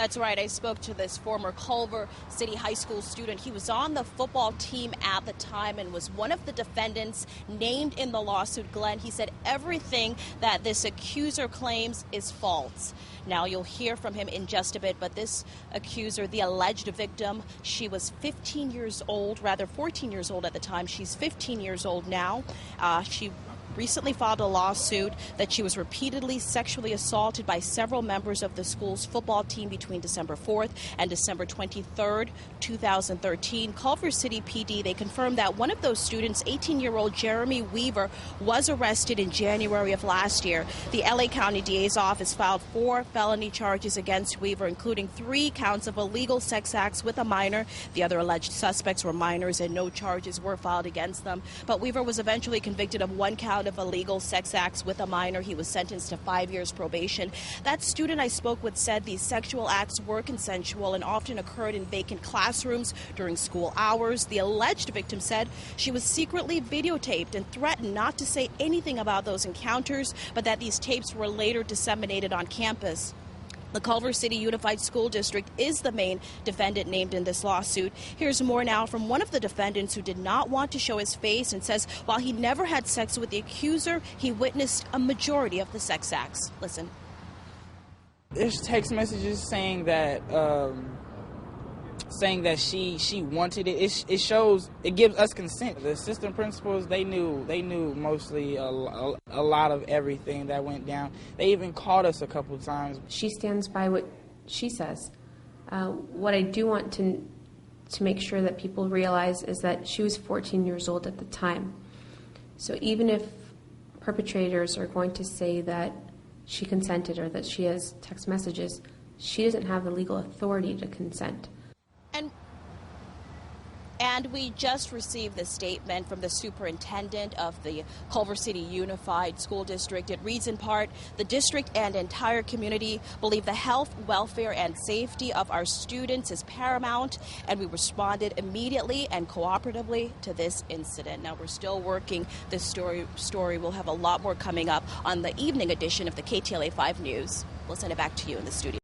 That's right. I spoke to this former Culver City High School student. He was on the football team at the time and was one of the defendants named in the lawsuit. Glenn, he said everything that this accuser claims is false. Now, you'll hear from him in just a bit, but this accuser, the alleged victim, she was 15 years old, rather 14 years old at the time. She's 15 years old now. She recently filed a lawsuit that she was repeatedly sexually assaulted by several members of the school's football team between December 4th and December 23rd, 2013. Culver City PD, they confirmed that one of those students, 18-year-old Jeremy Weaver, was arrested in January of last year. The LA County DA's office filed 4 felony charges against Weaver, including 3 counts of illegal sex acts with a minor. The other alleged suspects were minors and no charges were filed against them. But Weaver was eventually convicted of 1 count of illegal sex acts with a minor. He was sentenced to 5 years probation. That student I spoke with said these sexual acts were consensual and often occurred in vacant classrooms during school hours. The alleged victim said she was secretly videotaped and threatened not to say anything about those encounters, but that these tapes were later disseminated on campus. The Culver City Unified School District is the main defendant named in this lawsuit. Here's more now from one of the defendants who did not want to show his face and says while he never had sex with the accuser, he witnessed a majority of the sex acts. Listen. There's text messages saying that she wanted it. It shows, it gives us consent. The assistant principals, they knew mostly a lot of everything that went down. They even called us a couple of times. She stands by what she says. What I do want to make sure that people realize is that she was 14 years old at the time. So even if perpetrators are going to say that she consented or that she has text messages, she doesn't have the legal authority to consent. And we just received the statement from the superintendent of the Culver City Unified School District. It reads in part, the district and entire community believe the health, welfare, and safety of our students is paramount, and we responded immediately and cooperatively to this incident. Now, we're still working this story. We'll have a lot more coming up on the evening edition of the KTLA5 News. We'll send it back to you in the studio.